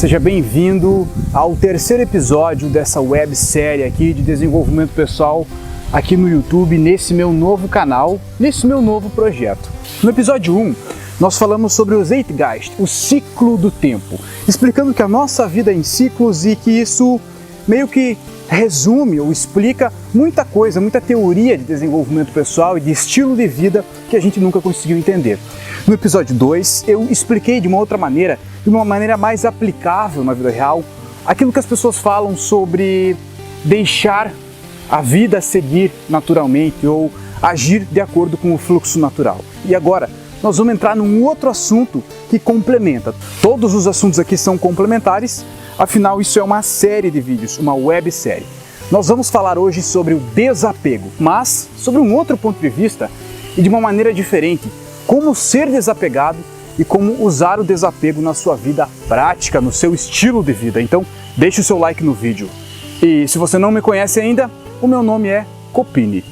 seja bem-vindo ao terceiro episódio dessa websérie aqui de desenvolvimento pessoal aqui no YouTube, nesse meu novo canal, nesse meu novo projeto. No episódio 1, nós falamos sobre o Zeitgeist, o ciclo do tempo, explicando que a nossa vida é em ciclos e que isso meio que resume ou explica muita coisa, muita teoria de desenvolvimento pessoal e de estilo de vida que a gente nunca conseguiu entender. No episódio 2, eu expliquei de uma outra maneira, de uma maneira mais aplicável na vida real, aquilo que as pessoas falam sobre deixar a vida seguir naturalmente ou agir de acordo com o fluxo natural. E agora, nós vamos entrar num outro assunto que complementa. Todos os assuntos aqui são complementares, afinal isso é uma série de vídeos, uma websérie. Nós vamos falar hoje sobre o desapego, mas sobre um outro ponto de vista e de uma maneira diferente. Como ser desapegado e como usar o desapego na sua vida prática, no seu estilo de vida. Então, deixe o seu like no vídeo. E se você não me conhece ainda, o meu nome é Copini.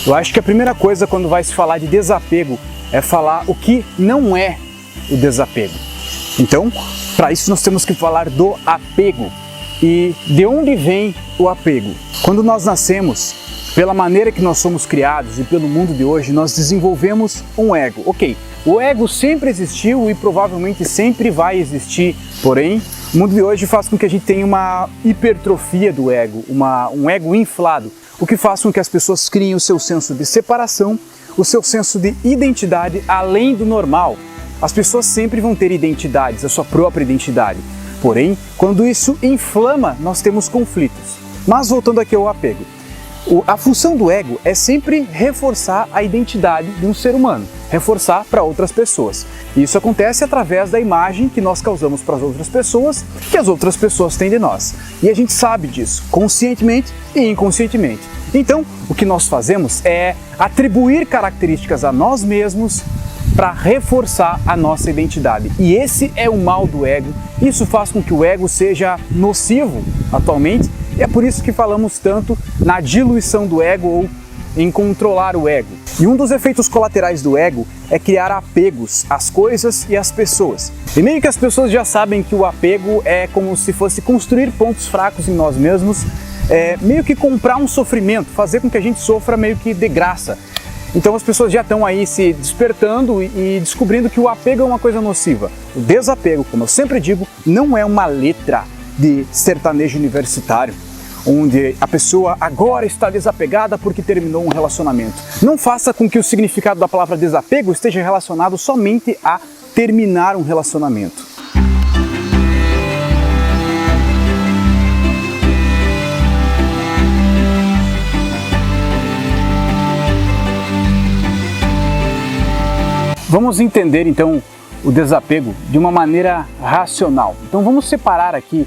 Eu acho que a primeira coisa quando vai se falar de desapego é falar o que não é o desapego. Então, para isso nós temos que falar do apego. E de onde vem o apego? Quando nós nascemos, pela maneira que nós somos criados e pelo mundo de hoje, nós desenvolvemos um ego. Ok, o ego sempre existiu e provavelmente sempre vai existir, porém, o mundo de hoje faz com que a gente tenha uma hipertrofia do ego, um ego inflado, o que faz com que as pessoas criem o seu senso de separação, o seu senso de identidade além do normal. As pessoas sempre vão ter identidades, a sua própria identidade. Porém, quando isso inflama, nós temos conflitos. Mas voltando aqui ao apego. A função do ego é sempre reforçar a identidade de um ser humano, reforçar para outras pessoas. Isso acontece através da imagem que nós causamos para as outras pessoas, que as outras pessoas têm de nós. E a gente sabe disso, conscientemente e inconscientemente. Então, o que nós fazemos é atribuir características a nós mesmos para reforçar a nossa identidade. E esse é o mal do ego. Isso faz com que o ego seja nocivo atualmente. E é por isso que falamos tanto na diluição do ego ou em controlar o ego. E um dos efeitos colaterais do ego é criar apegos às coisas e às pessoas. E meio que as pessoas já sabem que o apego é como se fosse construir pontos fracos em nós mesmos, meio que comprar um sofrimento, fazer com que a gente sofra meio que de graça. Então as pessoas já estão aí se despertando e descobrindo que o apego é uma coisa nociva. O desapego, como eu sempre digo, não é uma letra de sertanejo universitário, onde a pessoa agora está desapegada porque terminou um relacionamento. Não faça com que o significado da palavra desapego esteja relacionado somente a terminar um relacionamento. Vamos entender então o desapego de uma maneira racional. Então vamos separar aqui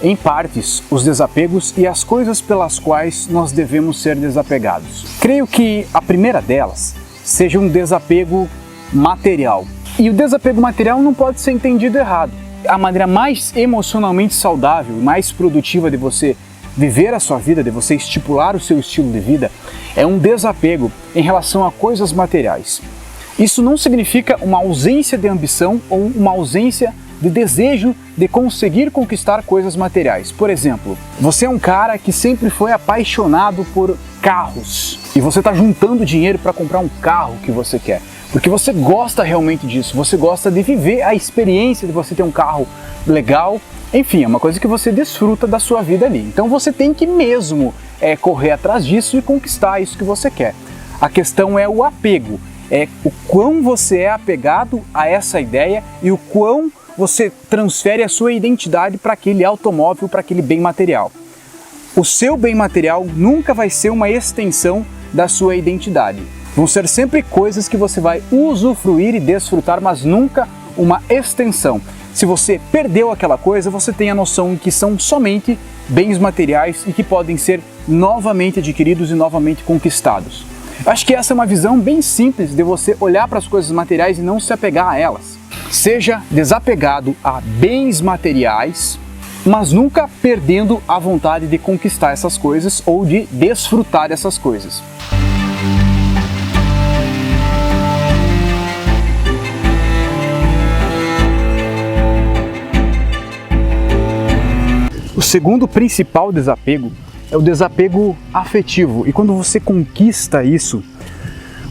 em partes os desapegos e as coisas pelas quais nós devemos ser desapegados. Creio que a primeira delas seja um desapego material. E o desapego material não pode ser entendido errado. A maneira mais emocionalmente saudável e mais produtiva de você viver a sua vida, de você estipular o seu estilo de vida, é um desapego em relação a coisas materiais. Isso não significa uma ausência de ambição ou uma ausência de desejo de conseguir conquistar coisas materiais. Por exemplo, você é um cara que sempre foi apaixonado por carros e você está juntando dinheiro para comprar um carro que você quer, porque você gosta realmente disso, você gosta de viver a experiência de você ter um carro legal, enfim, é uma coisa que você desfruta da sua vida ali. Então você tem que mesmo correr atrás disso e conquistar isso que você quer. A questão é o apego, é o quão você é apegado a essa ideia e o quão você transfere a sua identidade para aquele automóvel, para aquele bem material. O seu bem material nunca vai ser uma extensão da sua identidade. Vão ser sempre coisas que você vai usufruir e desfrutar, mas nunca uma extensão. Se você perdeu aquela coisa, você tem a noção que são somente bens materiais e que podem ser novamente adquiridos e novamente conquistados. Acho que essa é uma visão bem simples de você olhar para as coisas materiais e não se apegar a elas. Seja desapegado a bens materiais, mas nunca perdendo a vontade de conquistar essas coisas ou de desfrutar dessas coisas. O segundo principal desapego é o desapego afetivo. E quando você conquista isso,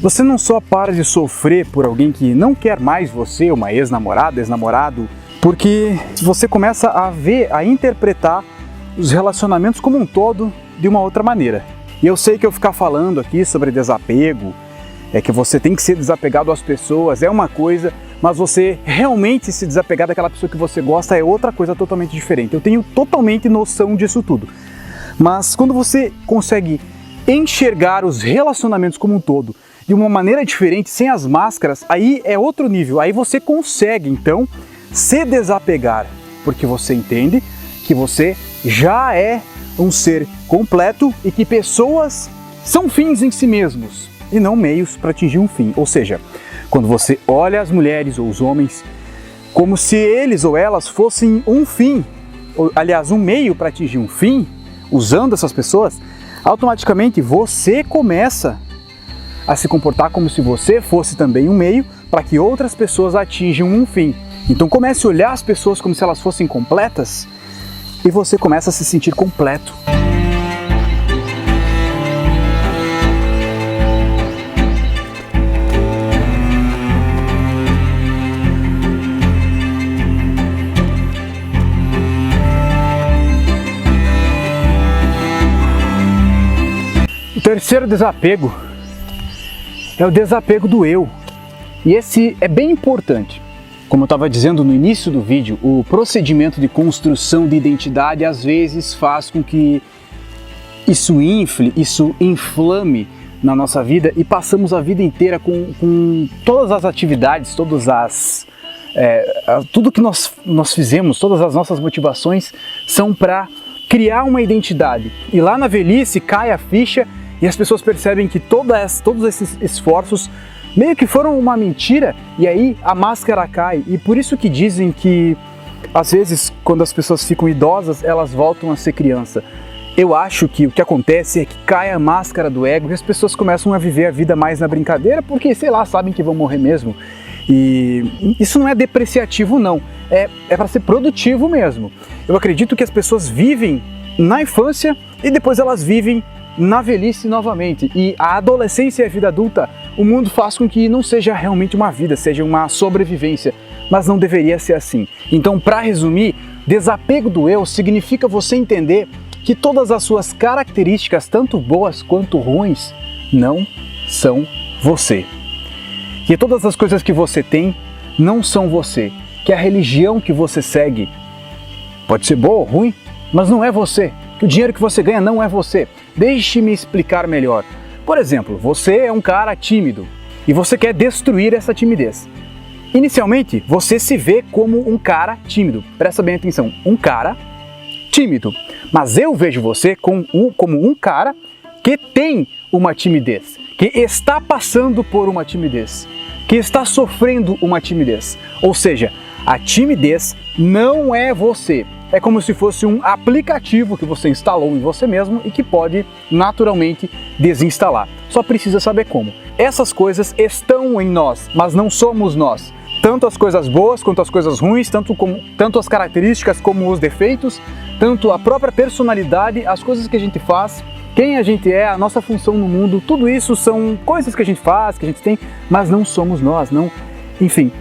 você não só para de sofrer por alguém que não quer mais você, uma ex-namorada, ex-namorado, porque você começa a ver, a interpretar os relacionamentos como um todo de uma outra maneira. E eu sei que eu ficar falando aqui sobre desapego, é que você tem que ser desapegado às pessoas, é uma coisa, mas você realmente se desapegar daquela pessoa que você gosta é outra coisa totalmente diferente. Eu tenho totalmente noção disso tudo. Mas quando você consegue enxergar os relacionamentos como um todo de uma maneira diferente, sem as máscaras, aí é outro nível. Aí você consegue, então, se desapegar, porque você entende que você já é um ser completo e que pessoas são fins em si mesmos e não meios para atingir um fim. Ou seja, quando você olha as mulheres ou os homens como se eles ou elas fossem um fim, ou, aliás, um meio para atingir um fim, usando essas pessoas, automaticamente você começa a se comportar como se você fosse também um meio para que outras pessoas atinjam um fim. Então comece a olhar as pessoas como se elas fossem completas e você começa a se sentir completo. O terceiro desapego é o desapego do eu. E esse é bem importante. Como eu estava dizendo no início do vídeo, o procedimento de construção de identidade às vezes faz com que isso inflame na nossa vida e passamos a vida inteira com todas as atividades, tudo que nós fizemos, todas as nossas motivações são para criar uma identidade. E lá na velhice cai a ficha e as pessoas percebem que todos esses esforços meio que foram uma mentira e aí a máscara cai. E por isso que dizem que, às vezes, quando as pessoas ficam idosas, elas voltam a ser criança. Eu acho que o que acontece é que cai a máscara do ego e as pessoas começam a viver a vida mais na brincadeira porque, sei lá, sabem que vão morrer mesmo. E isso não é depreciativo, não. É para ser produtivo mesmo. Eu acredito que as pessoas vivem na infância e depois elas vivem na velhice novamente. E a adolescência e a vida adulta, o mundo faz com que não seja realmente uma vida, seja uma sobrevivência, mas não deveria ser assim. Então, para resumir, desapego do eu significa você entender que todas as suas características, tanto boas quanto ruins, não são você. Que todas as coisas que você tem não são você. Que a religião que você segue pode ser boa ou ruim, mas não é você. Que o dinheiro que você ganha não é você. Deixe-me explicar melhor. Por exemplo, você é um cara tímido e você quer destruir essa timidez. Inicialmente, você se vê como um cara tímido. Presta bem atenção, um cara tímido. Mas eu vejo você como um cara que tem uma timidez, que está passando por uma timidez, que está sofrendo uma timidez. Ou seja, a timidez não é você. É como se fosse um aplicativo que você instalou em você mesmo e que pode naturalmente desinstalar. Só precisa saber como. Essas coisas estão em nós, mas não somos nós. Tanto as coisas boas quanto as coisas ruins, tanto as características como os defeitos, tanto a própria personalidade, as coisas que a gente faz, quem a gente é, a nossa função no mundo, tudo isso são coisas que a gente faz, que a gente tem, mas não somos nós, não. Enfim,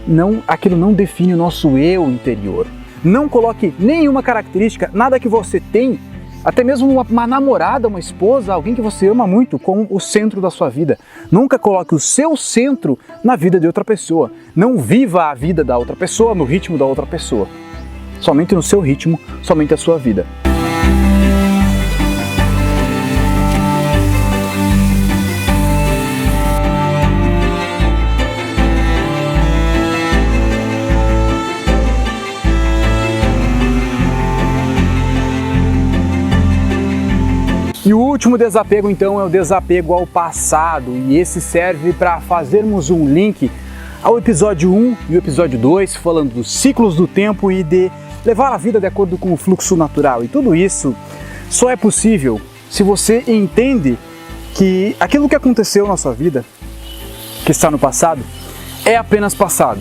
aquilo não define o nosso eu interior. Não coloque nenhuma característica, nada que você tem, até mesmo uma namorada, uma esposa, alguém que você ama muito, como o centro da sua vida. Nunca coloque o seu centro na vida de outra pessoa. Não viva a vida da outra pessoa no ritmo da outra pessoa. Somente no seu ritmo, somente a sua vida. E o último desapego então é o desapego ao passado, e esse serve para fazermos um link ao episódio 1 e o episódio 2, falando dos ciclos do tempo e de levar a vida de acordo com o fluxo natural. E tudo isso só é possível se você entende que aquilo que aconteceu na sua vida, que está no passado, é apenas passado.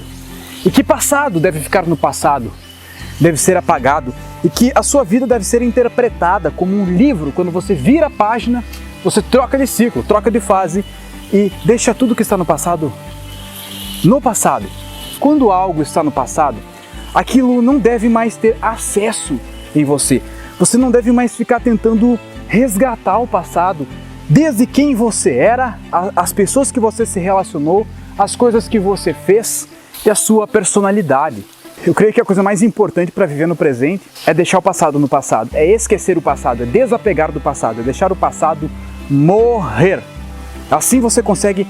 E que passado deve ficar no passado, deve ser apagado, e que a sua vida deve ser interpretada como um livro. Quando você vira a página, você troca de ciclo, troca de fase e deixa tudo que está no passado no passado. Quando algo está no passado, aquilo não deve mais ter acesso em você. Você não deve mais ficar tentando resgatar o passado, desde quem você era, as pessoas que você se relacionou, as coisas que você fez e a sua personalidade. Eu creio que a coisa mais importante para viver no presente é deixar o passado no passado, é esquecer o passado, é desapegar do passado, é deixar o passado morrer. Assim você consegue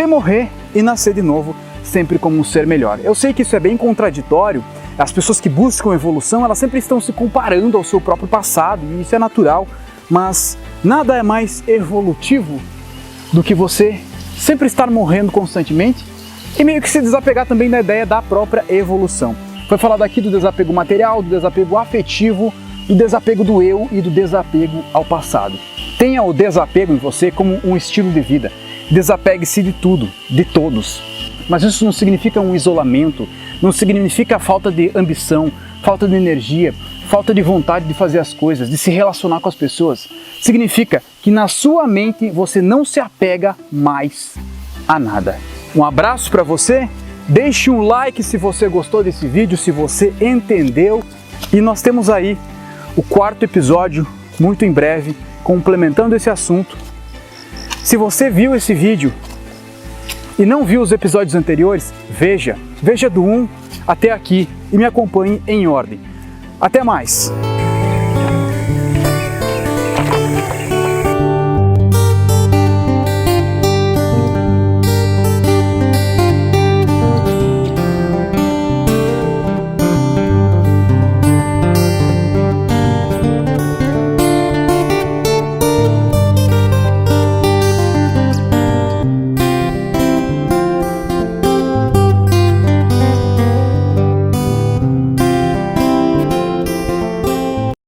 morrer e nascer de novo, sempre como um ser melhor. Eu sei que isso é bem contraditório, as pessoas que buscam evolução, elas sempre estão se comparando ao seu próprio passado, e isso é natural, mas nada é mais evolutivo do que você sempre estar morrendo constantemente e meio que se desapegar também da ideia da própria evolução. Foi falado aqui do desapego material, do desapego afetivo, do desapego do eu e do desapego ao passado. Tenha o desapego em você como um estilo de vida. Desapegue-se de tudo, de todos. Mas isso não significa um isolamento, não significa falta de ambição, falta de energia, falta de vontade de fazer as coisas, de se relacionar com as pessoas. Significa que na sua mente você não se apega mais a nada. Um abraço para você, deixe um like se você gostou desse vídeo, se você entendeu. E nós temos aí o 4º episódio, muito em breve, complementando esse assunto. Se você viu esse vídeo e não viu os episódios anteriores, veja do 1 até aqui e me acompanhe em ordem. Até mais!